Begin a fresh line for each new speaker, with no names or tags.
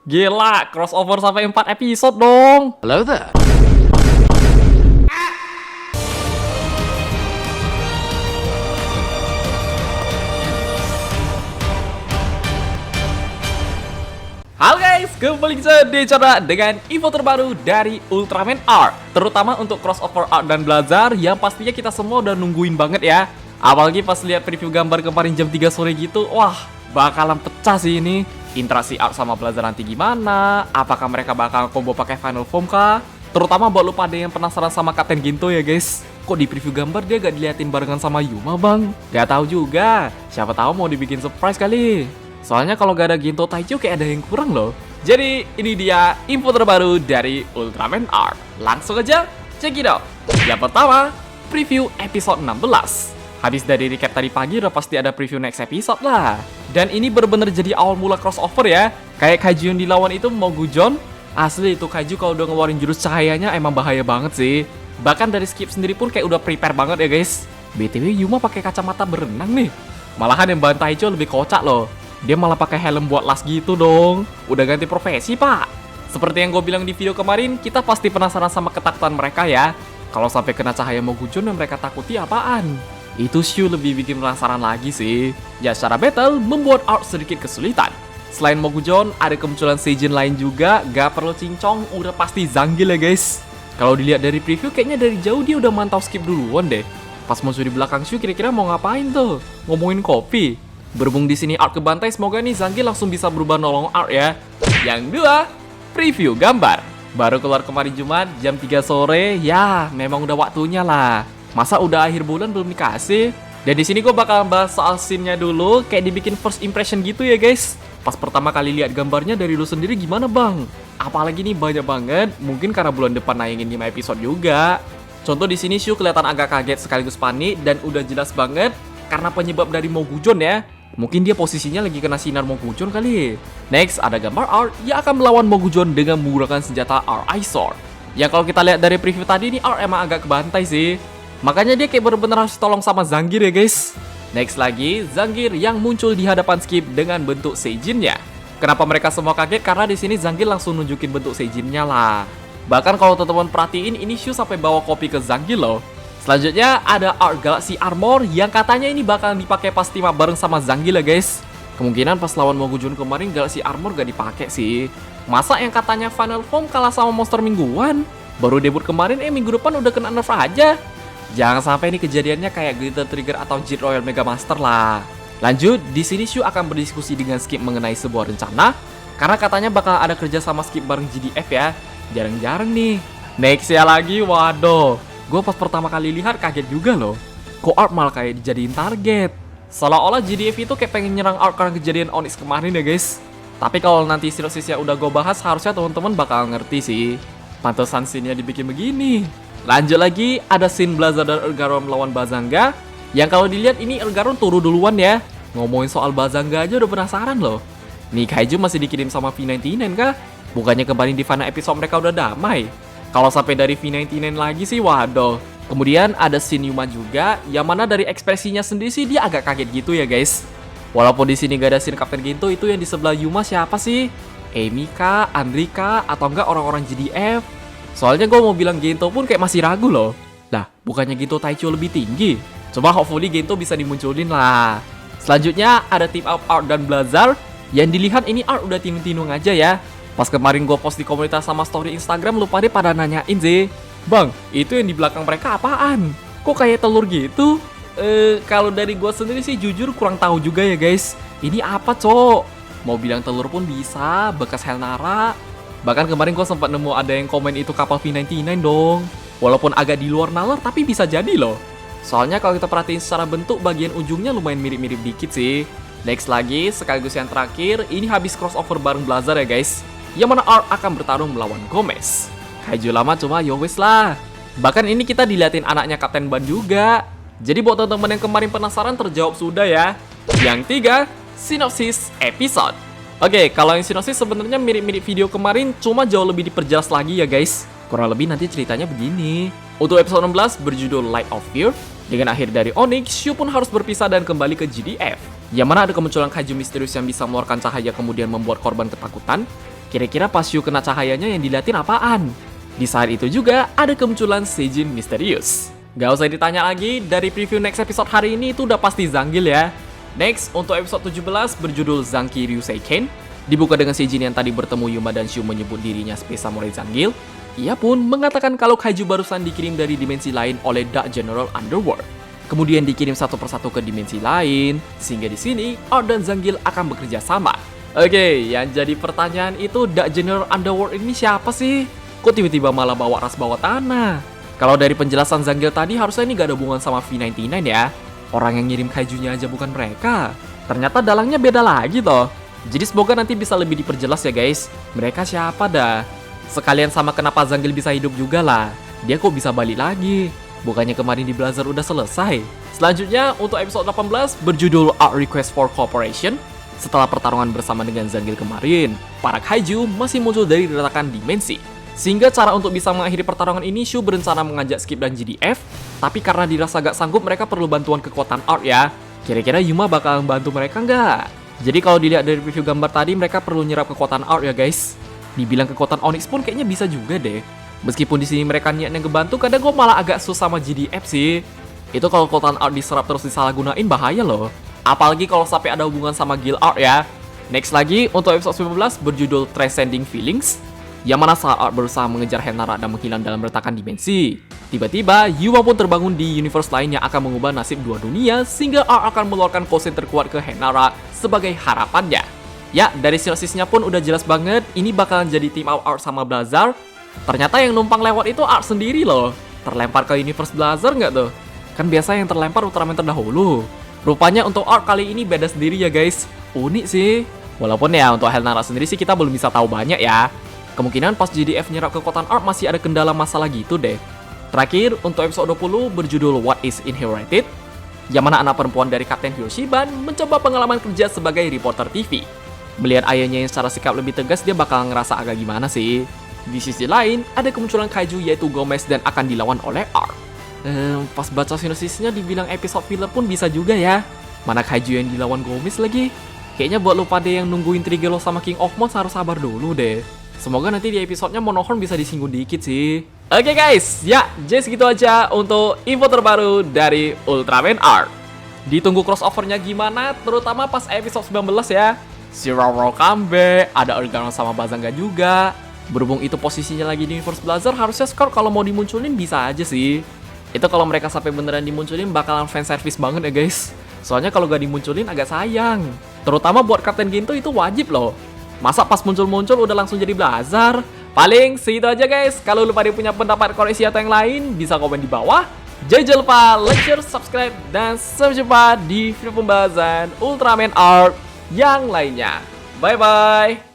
Gila, crossover sampai 4 episode dong.
Hello there.
Halo guys, kembali di channel dengan info terbaru dari Ultraman Art. Terutama untuk crossover Art dan Blazar yang pastinya kita semua udah nungguin banget ya. Apalagi pas lihat preview gambar kemarin jam 3 sore gitu, wah bakalan pecah sih ini. Interaksi Art sama Blazar nanti gimana? Apakah mereka bakal combo pakai Final Form kah? Terutama buat lu pada yang penasaran sama Kapten Ginto ya guys. Kok di preview gambar dia gak diliatin barengan sama Yuma bang? Gak tahu juga, siapa tahu mau dibikin surprise kali. Soalnya kalau gak ada Ginto Taicho kayak ada yang kurang loh. Jadi ini dia info terbaru dari Ultraman Art. Langsung aja check it out. Yang pertama, preview episode 16. Habis dari recap tadi pagi udah pasti ada preview next episode lah. Dan ini bener-bener jadi awal mula crossover ya. Kayak kaiju yang dilawan itu Mogujon. Asli itu kaiju kalau udah ngeluarin jurus cahayanya emang bahaya banget sih. Bahkan dari Skip sendiri pun kayak udah prepare banget ya guys. BTW Yuma pakai kacamata berenang nih. Malahan yang Ban Taicho lebih kocak loh. Dia malah pakai helm buat las gitu dong. Udah ganti profesi pak. Seperti yang gue bilang di video kemarin, kita pasti penasaran sama ketakutan mereka ya. Kalau sampai kena cahaya Mogujon yang mereka takuti apaan? Itu Shu lebih bikin penasaran lagi sih. Ya secara battle membuat Art sedikit kesulitan. Selain Mogujon, ada kemunculan Seijin lain juga. Gak perlu cincong, udah pasti Zangief ya guys. Kalau dilihat dari preview kayaknya dari jauh dia udah mantau Skip duluan deh. Pas musuh di belakang Shu kira-kira mau ngapain tuh? Ngomongin kopi. Berhubung di sini Art kebantai, semoga nih Zangief langsung bisa berubah nolong Art ya. Yang dua, preview gambar. Baru keluar kemarin Jumat jam 3 sore, ya memang udah waktunya lah. Masa udah akhir bulan belum dikasih? Dan di sini gue bakal bahas soal scene-nya dulu, kayak dibikin first impression gitu ya guys. Pas pertama kali lihat gambarnya dari lu sendiri gimana bang? Apalagi nih banyak banget, mungkin karena bulan depan nayangin 5 episode juga. Contoh di sini Shu kelihatan agak kaget sekaligus panik dan udah jelas banget karena penyebab dari Mogujon ya. Mungkin dia posisinya lagi kena sinar Mogujon kali. Next, ada gambar Art yang akan melawan Mogujon dengan menggunakan senjata R.I. Sword. Ya kalau kita lihat dari preview tadi nih, Art emang agak kebantai sih. Makanya dia kayak bener-bener harus tolong sama Zangief ya guys. Next lagi, Zangief yang muncul di hadapan Skip dengan bentuk Seijin-nya. Kenapa mereka semua kaget? Karena di sini Zangief langsung nunjukin bentuk Seijin-nya lah. Bahkan kalau teman-teman perhatiin, ini Shu sampai bawa kopi ke Zangief loh. Selanjutnya ada Art Galaxy Armor yang katanya ini bakalan dipakai pas team up bareng sama Zangief lah guys. Kemungkinan pas lawan Mogujon kemarin Galaxy Armor gak dipakai sih. Masa yang katanya Final Form kalah sama monster mingguan? Baru debut kemarin minggu depan udah kena nerf aja. Jangan sampai ini kejadiannya kayak Glitter Trigger atau Jet Royal Mega Master lah. Lanjut, di sini Shu akan berdiskusi dengan Skip mengenai sebuah rencana karena katanya bakal ada kerja sama Skip bareng GDF ya. Jarang-jarang nih. Next ya lagi, waduh. Gue pas pertama kali lihat kaget juga loh. Kok Art malah kayak dijadiin target. Seolah-olah GDF itu kayak pengen nyerang Art karena kejadian Onyx kemarin ya guys. Tapi kalau nanti sinopsisnya udah gue bahas, harusnya teman-teman bakal ngerti sih. Pantesan scene-nya dibikin begini. Lanjut lagi, ada scene Blazar dan Ergaron melawan Bazanga. Yang kalau dilihat ini Ergaron turun duluan ya. Ngomongin soal Bazanga aja udah penasaran loh. Nih kaiju masih dikirim sama V99 kah? Bukannya kemarin di final episode mereka udah damai. Kalau sampai dari V99 lagi sih waduh. Kemudian ada scene Yuma juga, yang mana dari ekspresinya sendiri sih dia agak kaget gitu ya guys. Walaupun di sini gak ada scene Kapten Ginto, itu yang di sebelah Yuma siapa sih? Emi kah, Andri kah, atau enggak orang-orang GDF? Soalnya gue mau bilang Ginto pun kayak masih ragu loh. Lah, bukannya Ginto Taicho lebih tinggi? Coba hopefully Ginto bisa dimunculin lah. Selanjutnya ada team up Art dan Blazar. Yang dilihat ini Art udah tinung-tinung aja ya. Pas kemarin gue post di komunitas sama story Instagram, lupa deh pada nanyain sih. Bang, itu yang di belakang mereka apaan? Kok kayak telur gitu? Kalau dari gue sendiri sih jujur kurang tahu juga ya guys. Ini apa cok? Mau bilang telur pun bisa, bekas Helnara. Bahkan kemarin gue sempat nemu ada yang komen itu kapal V99 dong. Walaupun agak di luar nalar tapi bisa jadi loh. Soalnya kalau kita perhatiin secara bentuk bagian ujungnya lumayan mirip-mirip dikit sih. Next lagi, sekaligus yang terakhir, ini habis crossover bareng Blazar ya guys. Yang mana Art akan bertarung melawan Gomez. Kaiju lama cuma yowes lah. Bahkan ini kita diliatin anaknya Kapten Ban juga. Jadi buat teman-teman yang kemarin penasaran terjawab sudah ya. Yang tiga, sinopsis episode. Oke, kalau yang sinopsis sebenarnya mirip-mirip video kemarin, cuma jauh lebih diperjelas lagi ya guys. Kurang lebih nanti ceritanya begini. Untuk episode 16 berjudul Light of Fear. Dengan akhir dari Onyx, Shu pun harus berpisah dan kembali ke GDF. Yang mana ada kemunculan kaiju misterius yang bisa mengeluarkan cahaya kemudian membuat korban ketakutan. Kira-kira pas Shu kena cahayanya yang diliatin apaan? Di saat itu juga ada kemunculan Seijin misterius. Gak usah ditanya lagi, dari preview next episode hari ini itu udah pasti Zangief ya. Next, untuk episode 17 berjudul Zanki Ryusei Ken, dibuka dengan Seijin yang tadi bertemu Yuma dan Shu menyebut dirinya Space Samurai Zangief. Ia pun mengatakan kalau kaiju barusan dikirim dari dimensi lain oleh Dark General Underworld. Kemudian dikirim satu persatu ke dimensi lain, sehingga di sini Art dan Zangief akan bekerja sama. Oke, yang jadi pertanyaan itu Dark General Underworld ini siapa sih? Kok tiba-tiba malah bawa ras bawah tanah? Kalau dari penjelasan Zangief tadi harusnya ini gak ada hubungan sama V99 ya. Orang yang ngirim kaijunya aja bukan mereka. Ternyata dalangnya beda lagi toh. Jadi semoga nanti bisa lebih diperjelas ya guys. Mereka siapa dah? Sekalian sama kenapa Zangief bisa hidup juga lah. Dia kok bisa balik lagi? Bukannya kemarin di Blazer udah selesai. Selanjutnya untuk episode 18 berjudul Art Request for Cooperation. Setelah pertarungan bersama dengan Zangief kemarin, para kaiju masih muncul dari retakan dimensi. Sehingga cara untuk bisa mengakhiri pertarungan ini, Shu berencana mengajak Skip dan GDF. Tapi karena dirasa gak sanggup, mereka perlu bantuan kekuatan Art ya. Kira-kira Yuma bakal membantu mereka nggak? Jadi kalau dilihat dari review gambar tadi, mereka perlu nyerap kekuatan Art ya guys. Dibilang kekuatan Onyx pun kayaknya bisa juga deh. Meskipun di sini mereka niatnya ngebantu, kadang gue malah agak susah sama GDF sih. Itu kalau kekuatan Art diserap terus disalahgunain bahaya loh. Apalagi kalau sampai ada hubungan sama Guild Art ya. Next lagi, untuk episode 19 berjudul Transcending Feelings. Yang mana saat Art berusaha mengejar Henara dan menghilang dalam retakan dimensi. Tiba-tiba, Yuma pun terbangun di universe lain yang akan mengubah nasib dua dunia. Sehingga Art akan mengeluarkan kosen terkuat ke Henara sebagai harapannya. Ya, dari sinopsisnya pun udah jelas banget. Ini bakalan jadi team up Art sama Blazar. Ternyata yang numpang lewat itu Art sendiri loh. Terlempar ke universe Blazar nggak tuh? Kan biasa yang terlempar Ultraman terdahulu. Rupanya untuk Art kali ini beda sendiri ya guys. Unik sih. Walaupun ya untuk Henara sendiri sih kita belum bisa tahu banyak ya. Kemungkinan pas GDF nyerap kekuatan Art masih ada kendala masalah gitu deh. Terakhir untuk episode 20 berjudul What is Inherited. Yang mana anak perempuan dari Kapten Hiroshiban mencoba pengalaman kerja sebagai reporter TV. Melihat ayahnya yang secara sikap lebih tegas, dia bakal ngerasa agak gimana sih. Di sisi lain, ada kemunculan kaiju yaitu Gomez dan akan dilawan oleh Art. Pas baca sinopsisnya dibilang episode filler pun bisa juga ya. Mana kaiju yang dilawan Gomez lagi? Kayaknya buat lu pada yang nungguin Trigelo sama King of Monsters harus sabar dulu deh. Semoga nanti di episodenya Monohorn bisa disinggung dikit sih. Oke guys, ya just gitu aja untuk info terbaru dari Ultraman Art. Ditunggu crossovernya gimana, terutama pas episode 19 ya. Si Roro comeback, ada Organo sama Bazanga juga. Berhubung itu posisinya lagi di Universe Blazer, harusnya Score kalau mau dimunculin bisa aja sih. Itu kalau mereka sampai beneran dimunculin bakalan fanservice banget ya guys. Soalnya kalau gak dimunculin agak sayang. Terutama buat Kapten Ginto itu wajib loh. Masa pas muncul-muncul udah langsung jadi Blazar? Paling segitu aja guys. Kalau lu pada punya pendapat koreksi atau yang lain, bisa komen di bawah. Jangan lupa like, share, subscribe, dan sampai jumpa di video pembahasan Ultraman Art yang lainnya. Bye-bye!